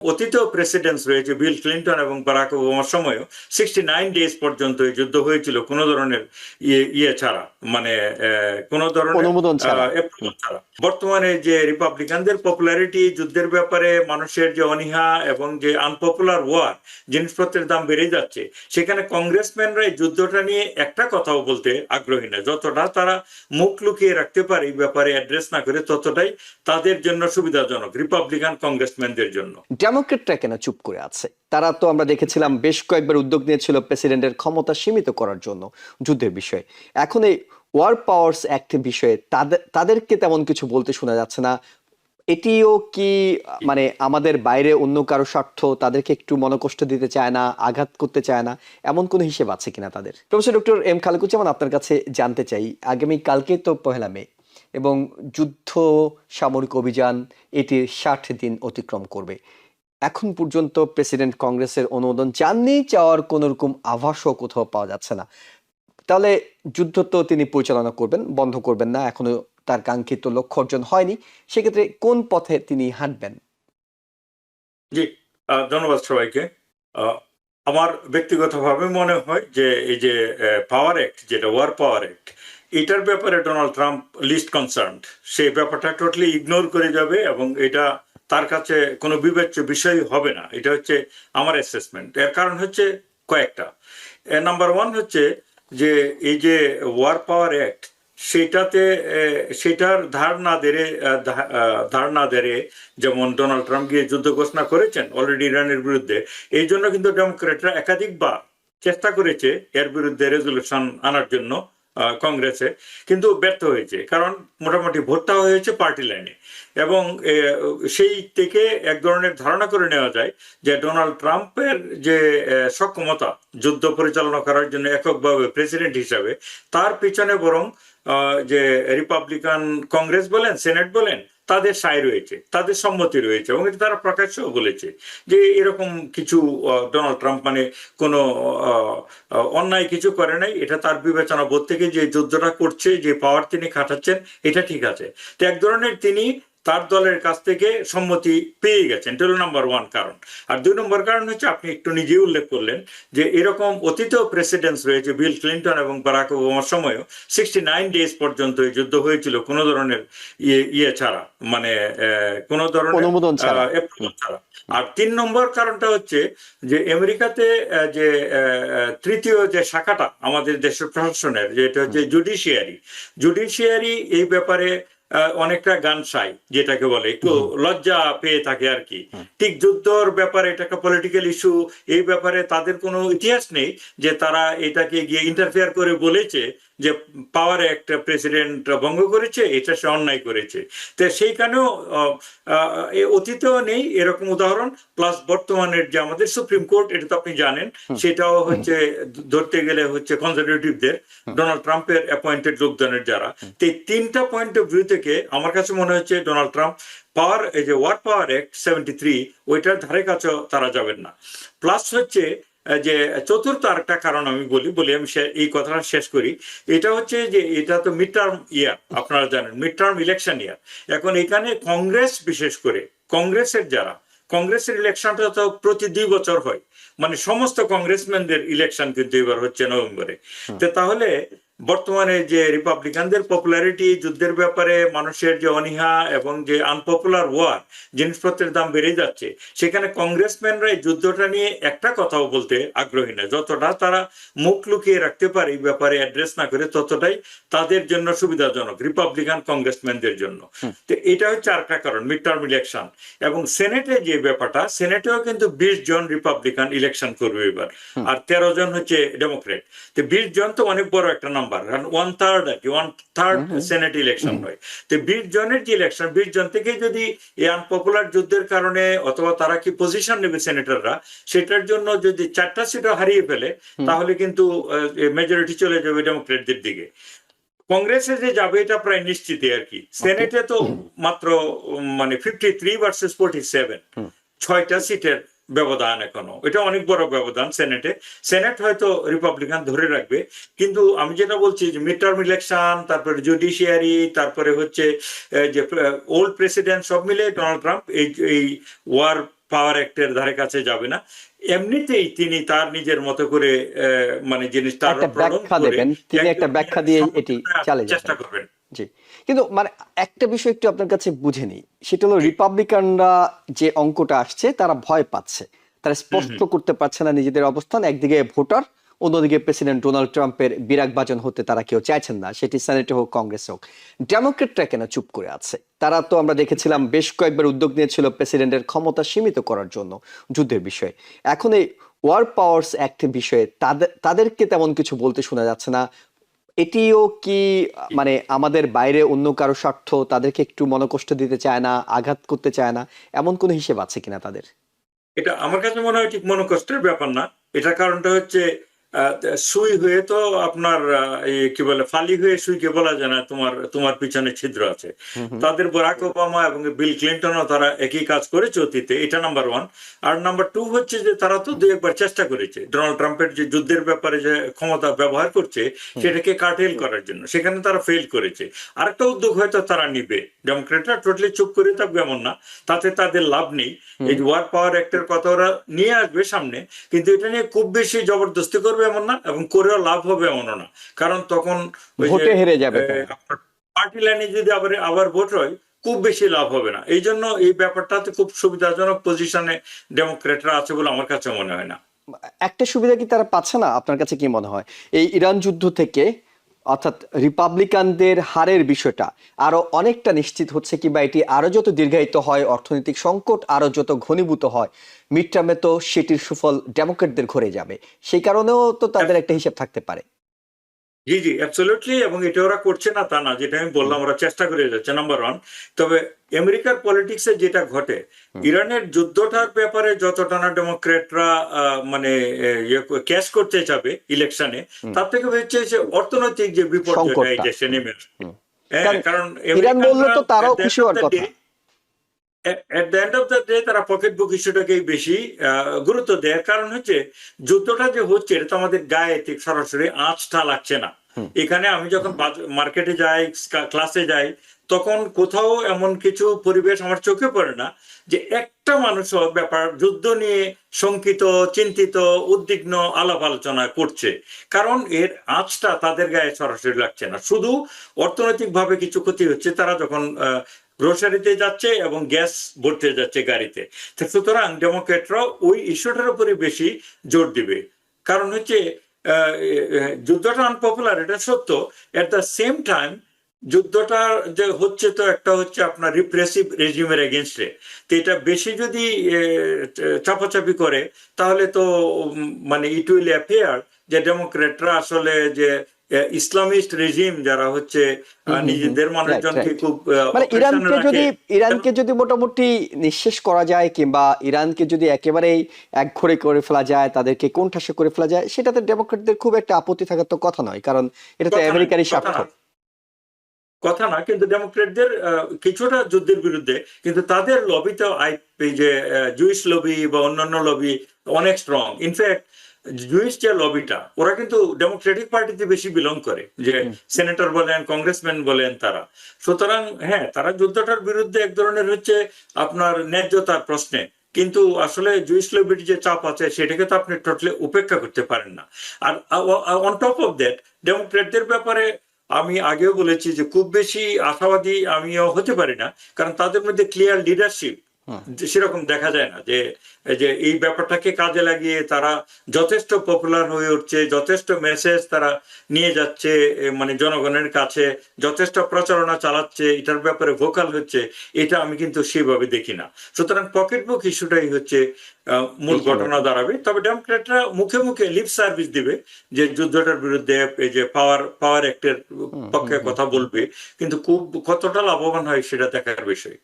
অতীতেও প্রেসিডেন্টস রয়েছে, Bill Clinton এবং বারাক ওবামার সময়ও 69 ডেজ পর্যন্ত এই যুদ্ধ হয়েছিল কোনো ধরনের ইয়ে ছাড়া, মানে কোনো ধরনের অনুমোদন ছাড়া। approval ছাড়া। বর্তমানে যে রিপাবলিকানদের পপুলারিটি, যুদ্ধের ব্যাপারে মানুষের যে অনীহা এবং যে আনপপুলার ওয়ার, জিনিসপত্রের দাম বেড়ে যাচ্ছে, সেখানে কংগ্রেসম্যানরা এই যুদ্ধটা নিয়ে একটা কথাও বলতে আগ্রহী না। যতটা তারা মুখ লুকিয়ে রাখতে পারে এই ব্যাপারে অ্যাড্রেস না করে, ততটাই তাদের জন্য সুবিধাজনক, রিপাবলিকান কংগ্রেসম্যানদের জন্য। ডেমোক্রেটরা কেন চুপ করে আছে? তারা তো আমরা দেখেছিলাম বেশ কয়েকবার উদ্যোগ নিয়েছিল প্রেসিডেন্টের ক্ষমতা সীমিত করার জন্য যুদ্ধের বিষয়ে। এখন এই ওয়ার পাওয়ার্স অ্যাক্ট বিষয়ে তাদেরকে তেমন কিছু বলতে শোনা যাচ্ছে না। এটিও কি মানে আমাদের বাইরে অন্য কারো স্বার্থ, তাদেরকে একটু মনোকষ্ট দিতে চায় না, আঘাত করতে চায় না, এমন কোনো হিসেব আছে কিনা তাদের? প্রফেসর ডক্টর এম খালেকুজ্জামান, আপনার কাছে জানতে চাই, আগামী কালকে তো 1 মে এবং যুদ্ধ সামরিক অভিযান এটির 60 দিন অতিক্রম করবে। এখন পর্যন্ত প্রেসিডেন্ট কংগ্রেসের অনুমোদন চাননি, চাওয়ার কোন রকম আভাসও কোথাও পাওয়া যাচ্ছে না। তাহলে যুদ্ধ তো তিনি পরিচালনা করবেন, বন্ধ করবেন না, এখনো তার কাঙ্ক্ষিত লক্ষ্য অর্জন হয়নি। সেক্ষেত্রে কোন পথে তিনি হাঁটবেন? জি, ধন্যবাদ সবাইকে। আমার ব্যক্তিগতভাবে মনে হয় যে এই যে পাওয়ার অ্যাক্ট, যেটা ওয়ার পাওয়ার অ্যাক্ট, এটার ব্যাপারে ডোনাল্ড ট্রাম্প লিস্ট কনসার্নড। সেই ব্যাপারটা টোটালি ইগনোর করে যাবে এবং এটা তার কাছে কোনো বিবেচ্য বিষয় হবে না। এটা হচ্ছে আমার অ্যাসেসমেন্ট। এর কারণ হচ্ছে কয়েকটা। নাম্বার ওয়ান হচ্ছে যে এই যে ওয়ার পাওয়ার অ্যাক্ট, সেটার ধার না দেরে যেমন ডোনাল্ড ট্রাম্প গিয়ে যুদ্ধ ঘোষণা করেছেন অলরেডি ইরানের বিরুদ্ধে। এই জন্য কিন্তু ডেমোক্রেটরা একাধিকবার চেষ্টা করেছে এর বিরুদ্ধে রেজলিউশন আনার জন্য কংগ্রেসে, কিন্তু ব্যর্থ হয়েছে, কারণ মোটামুটি ভোটটা হয়েছে পার্টি লাইনে। এবং সেই থেকে এক ধরনের ধারণা করে নেওয়া যায় যে ডোনাল্ড ট্রাম্পের যে সক্ষমতা যুদ্ধ পরিচালনা করার জন্য এককভাবে প্রেসিডেন্ট হিসাবে, তার পিছনে বরং যে রিপাবলিকান কংগ্রেস বলেন, সেনেট বলেন, তাদের সায় রয়েছে, তাদের সম্মতি রয়েছে, এবং এটা তারা প্রকাশ্যও বলেছে যে এরকম কিছু ডোনাল্ড ট্রাম্প মানে কোনো অন্যায় কিছু করে নাই, এটা তার বিবেচনা বোধ থেকে যে যুদ্ধটা করছে, যে পাওয়ার তিনি খাটাচ্ছেন, এটা ঠিক আছে। তো এক ধরনের তিনি তার দলের কাছ থেকে সম্মতি পেয়ে গেছেন, এটা হলো নাম্বার ওয়ান কারণ। আর 2 নম্বর কারণ হচ্ছে আপনি একটু নিজেই উল্লেখ করলেন যে এরকম অতীতেও প্রেসিডেন্টস রয়েছে, বিল ক্লিন্টন এবং বারাক ওবামার সময়ও 69 ডেজ পর্যন্ত এই যুদ্ধ হয়েছিল কোনো ধরনের ইয়ে ছাড়া, মানে কোনো ধরনের অনুমোদন ছাড়া। ছাড়া। আর 3 নম্বর কারণটা হচ্ছে যে আমেরিকাতে যে তৃতীয় যে শাখাটা আমাদের দেশের প্রশাসনের, যেটা হচ্ছে জুডিশিয়ারি এই ব্যাপারে অনেকটা গানসাই, যেটাকে বলে একটু লজ্জা পেয়ে থাকে আর কি। ঠিক যুদ্ধর ব্যাপারে এটা একটা পলিটিক্যাল ইস্যু, এই ব্যাপারে তাদের কোনো ইতিহাস নেই যে তারা এটাকে গিয়ে ইন্টারফেয়ার করে বলেছে যে পাওয়ার একটা প্রেসিডেন্ট ভঙ্গ করেছে, এটা সে অন্যায় করেছে। তো সেইখানেও অতীতেও নেই এরকম উদাহরণ। প্লাস বর্তমানের যে আমাদের সুপ্রিম কোর্ট, এটা তো আপনি জানেন, সেটাও হচ্ছে ধরতে গেলে হচ্ছে কনজারভেটিভদের, ডোনাল্ড ট্রাম্পের অ্যাপয়েন্টেড লোকজনের যারা। তো এই 3টা পয়েন্ট অফ ভিউ থেকে আমার কাছে মনে হচ্ছে ডোনাল্ড ট্রাম্প এই যে ওয়ার পাওয়ার অ্যাক্ট 73, ওইটার ধারে কাছেও তারা যাবেন না। প্লাস হচ্ছে যে চতুর্থ আরেকটা কারণ আমি বলি আমি এই কথাটা শেষ করি। এটা হচ্ছে যে এটা তো মিড টার্ম ইয়ার, আপনারা জানেন মিড টার্ম ইলেকশন ইয়ার। এখন এখানে কংগ্রেস, বিশেষ করে কংগ্রেসের ইলেকশনটা তো প্রতি 2 বছর হয়, মানে সমস্ত কংগ্রেসম্যানদের ইলেকশন কিন্তু এবার হচ্ছে নভেম্বরে। তো তাহলে বর্তমানে যে রিপাবলিকানদের পপুলারিটি, যুদ্ধের ব্যাপারে মানুষের যে অনীহা এবং যে আনপপুলার ওয়ার, জিনিসপত্রের দাম বেড়ে যাচ্ছে, সেখানে কংগ্রেসম্যানরা এই যুদ্ধটা নিয়ে একটা কথাও বলতে আগ্রহী না। যতটা তারা মুখ লুকিয়ে রাখতে পারে এই ব্যাপারে অ্যাড্রেস না করে, ততটাই তাদের জন্য সুবিধাজনক, রিপাবলিকান কংগ্রেসম্যানদের জন্য। তো এটা হচ্ছে আরেকটা কারণ, মিড টার্ম ইলেকশন। এবং সেনেটে যে ব্যাপারটা, সেনেটেও কিন্তু 20 জন রিপাবলিকান ইলেকশন করবে এবার, আর 13 জন হচ্ছে ডেমোক্রেট। তো 20 জন তো অনেক বড় একটা নাম্বার, কারণ 1/3 সেনেট ইলেকশন হয়। তো 20 জনের যে ইলেকশন, 20 জন থেকে যদি এই আনপপুলার যুদ্ধের কারণে অথবা তারা কি পজিশন নেবে সেনেটররা, সেটার জন্য যদি 4টা সিটও হারিয়ে ফেলে, তাহলে কিন্তু মেজরিটি চলে যাবে ডেমোক্রেটদের দিকে। কংগ্রেসে যে যাবে এটা প্রায় নিশ্চিত আর কি। সেনেটে তো মাত্র মানে 53 ভার্সেস 47, 6টা সিটের ব্যবধান এখনো, এটা অনেক বড় ব্যবধান সেনেট হয়তো রিপাবলিকান ধরে রাখবে। কিন্তু আমি যেটা বলছি যে মিড টার্ম ইলেকশন, তারপরে জুডিশিয়ারি, তারপরে হচ্ছে যে ওল্ড প্রেসিডেন্ট, সব মিলে ডোনাল্ড ট্রাম্প এই ওয়ার পাওয়ার অ্যাক্টের ধারে কাছে যাবে না। এমনিতেই তিনি তার নিজের মতো করে মানে জিনিসটা আরো একটা প্রলং ব্যাখ্যা করে দেবেন, তিনি একটা একজনের ব্যাখ্যা দিয়ে এটি সমর্থনে আসার চালিয়ে চেষ্টা যাবেন। করবেন। জি, কিন্তু মানে একটা বিষয় একটু আপনার কাছে বুঝে নিই, সেটা হলো জি। রিপাবলিকানরা যে অঙ্কটা আসছে তারা ভয় পাচ্ছে, তারা হুম স্পষ্ট হুম করতে পারছে না নিজেদের অবস্থান। একদিকে ভোটার, অন্যদিকে প্রেসিডেন্ট ডোনাল্ড ট্রাম্পের বিরাগভাজন হতে তারা কেউ চাইছেন না, সেটি সেনেটে হোক কংগ্রেস হোক। ডেমোক্রেটরা কেন চুপ করে আছে? তারা তো আমরা দেখেছিলাম বেশ কয়েকবার উদ্যোগ নিয়েছিল প্রেসিডেন্টের ক্ষমতা সীমিত করার জন্য যুদ্ধের বিষয়ে। এখন এই ওয়ার পাওয়ার্স অ্যাক্ট বিষয়ে তাদেরকে তেমন কিছু বলতে শোনা যাচ্ছে না। এটিও কি মানে আমাদের বাইরে অন্য কারো স্বার্থ, তাদেরকে একটু মনোকষ্ট দিতে চায় না, আঘাত করতে চায় না, এমন কোনো হিসেব আছে কিনা তাদের? এটা আমার কাছে মনে হয় ঠিক মনোকষ্টের ব্যাপার না। এটার কারণটা হচ্ছে সুই হয়ে তো আপনার কি বলে ফালি হয়ে সুইকে বলা যায় না তোমার তোমার পিছনে ছিদ্র আছে। হুম হুম তাদের বারাক ওবামা এবং বিল ক্লিন্টনও তারা একই কাজ করেছে অতীতে, এটা নাম্বার ওয়ান। আর নাম্বার টু হচ্ছে যে তারা তো দু একবার চেষ্টা করেছে ডোনাল্ড ট্রাম্পের যে যুদ্ধের ব্যাপারে যে ক্ষমতা ব্যবহার করছে হুম সেটাকে কার্টেল করার জন্য, সেখানে তারা ফেল করেছে। আরেকটা উদ্যোগ হয়তো তারা নিবে, ডেমোক্রেটরা টোটালি চুপ করে থাকবে এমন না, তাতে তাদের লাভ নেই। এই হুম। ওয়ার পাওয়ার অ্যাক্টের কথা ওরা নিয়ে আসবে সামনে, কিন্তু এটা নিয়ে খুব বেশি জবরদস্তি করবে এমন না, এবং করেও লাভ হবে এমনও না। কারণ তখন ওই যে ভোটে হেরে যাবে তারা। আপনার পার্টি লাইনে যদি আবার আবার ভোট হয় খুব বেশি লাভ হবে না। এই জন্য এই ব্যাপারটাতে খুব সুবিধাজনক পজিশনে ডেমোক্রেটরা আছে বলে আমার কাছে মনে হয় না। একটা সুবিধা কি তারা পাচ্ছে না? আপনার কাছে কি মনে হয় এই ইরান যুদ্ধ থেকে, অর্থাৎ রিপাবলিকানদের হারের বিষয়টা আরো অনেকটা নিশ্চিত হচ্ছে, কিংবা এটি আরো যত দীর্ঘায়িত হয়, অর্থনৈতিক সংকট আরো যত ঘনীভূত হয়, মিড টার্মে তো সেটির সুফল ডেমোক্রেটদের ঘরে যাবে, সেই কারণেও তো তাদের একটা হিসাব থাকতে পারে। জি, জি, অ্যাবসলিউটলি। এবং এটা ওরা করছে না তা না, যেটা আমি হুম বললাম ওরা চেষ্টা করে যাচ্ছে, নাম্বার ওয়ান। তবে আমেরিকার পলিটিক্সে যেটা ঘটে, হুম ইরানের যুদ্ধটার ব্যাপারে যতটা না ডেমোক্রেটরা মানে ক্যাশ করতে চাবে ইলেকশনে, হুম তার থেকে হচ্ছে যে অর্থনৈতিক যে বিপর্যয়টা এই সংকটটা। দেশে হুম নেমে আসবে। হুম হ্যাঁ, কারণ কারণ ইরান বললে আমেরিকানরা তো এট তারাও দ্য এন্ড খুশি অফ হওয়ার দ্য ডে কথা। At the end of the day তারা পকেট বুক ইস্যুটাকেই বেশি গুরুত্ব দেয়। কারণ হচ্ছে যুদ্ধটা যে হচ্ছে এটা তো আমাদের গায়ে ঠিক সরাসরি আঁচটা লাগছে না। হুম এখানে আমি যখন মার্কেটে যাই, ক্লাসে যাই, তখন কোথাও এমন কিছু পরিবেশ আমার চোখে পড়ে না যে একটা মানুষও ব্যাপার যুদ্ধ নিয়ে শঙ্কিত, চিন্তিত, উদ্বিগ্ন আলাপ আলোচনা করছে। কারণ এর আঁচটা তাদের গায়ে সরাসরি লাগছে না। শুধু অর্থনৈতিকভাবে কিছু ক্ষতি হচ্ছে তারা যখন গ্রোসারিতে যাচ্ছে এবং গ্যাস ভরতে যাচ্ছে গাড়িতে। সুতরাং ডেমোক্রেটরা ওই ইস্যুটার উপরে বেশি জোর দিবে। কারণ হচ্ছে যুদ্ধটা আনপপুলার, এটা সত্য। এট দ্য সেম টাইম যুদ্ধটা যে হচ্ছে তো একটা হচ্ছে আপনার রিপ্রেসিভ রেজিমের এগেনস্টে। তো এটা বেশি যদি চাপাচাপি করে তাহলে তো মানে ইট উইল অ্যাপিয়ার যে ডেমোক্রেটরা আসলে যে ইসলামিস্ট রেজিম যারা হচ্ছে হুম হুম হুম নিজেদের রাইট মানুষজনকে রাইট। খুব মানে অপারেশনে রাখে। ইরানকে যদি মোটামুটি নিঃশেষ করা যায়, কিংবা ইরানকে যদি একেবারেই একঘরে করে ফেলা যায়, তাদেরকে কোণঠাসা করে ফেলা যায়, সেটাতে ডেমোক্রেটদের খুব একটা আপত্তি থাকার তো কথা নয়, কারণ এটা তো কথা নাই, আমেরিকারই কথা স্বার্থ। না, কথা না। কিন্তু ডেমোক্রেটদের কিছুটা যুদ্ধের বিরুদ্ধে, কিন্তু তাদের লবিতে এই যে জুইশ লবি বা অন্যান্য লবি অনেক স্ট্রং। ইনফ্যাক্ট জুইশ যে লবিটা ওরা কিন্তু ডেমোক্রেটিক পার্টিতে বেশি বিলং করে, যে হুম সেনেটর বলেন, কংগ্রেসম্যান বলেন তারা। সুতরাং হ্যাঁ, তারা যুদ্ধটার বিরুদ্ধে এক ধরনের হচ্ছে আপনার ন্যায্যতার প্রশ্নে, কিন্তু আসলে জুইশ লবির যে চাপ আছে সেটাকে তো আপনি টোটালি উপেক্ষা করতে পারেন না। আর অন টপ অফ দ্যাট ডেমোক্রেটদের ব্যাপারে আমি আগেও বলেছি যে খুব বেশি আশাবাদী আমিও হতে পারি না, কারণ তাদের মধ্যে ক্লিয়ার লিডারশিপ হুম সেরকম দেখা যায় না যে যে এই ব্যাপারটাকে কাজে লাগিয়ে তারা যথেষ্ট পপুলার হয়ে উঠছে, যথেষ্ট মেসেজ তারা নিয়ে যাচ্ছে মানে জনগণের কাছে, যথেষ্ট প্রচারণা চালাচ্ছে, এটার ব্যাপারে ভোকাল হচ্ছে, এটা আমি কিন্তু সেভাবে দেখি না। সুতরাং পকেট বুক ইস্যুটাই হচ্ছে মূল বেশি ঘটনা ব্যাপার। দাঁড়াবে। তবে ডেমোক্রেটরা মুখে মুখে লিপ সার্ভিস দিবে যে যুদ্ধটার বিরুদ্ধে এই যে পাওয়ার পাওয়ার অ্যাক্টের হুম হুম পক্ষে হুম কথা বলবে, কিন্তু খুব কতটা লাভবান হয় সেটা দেখার বিষয়।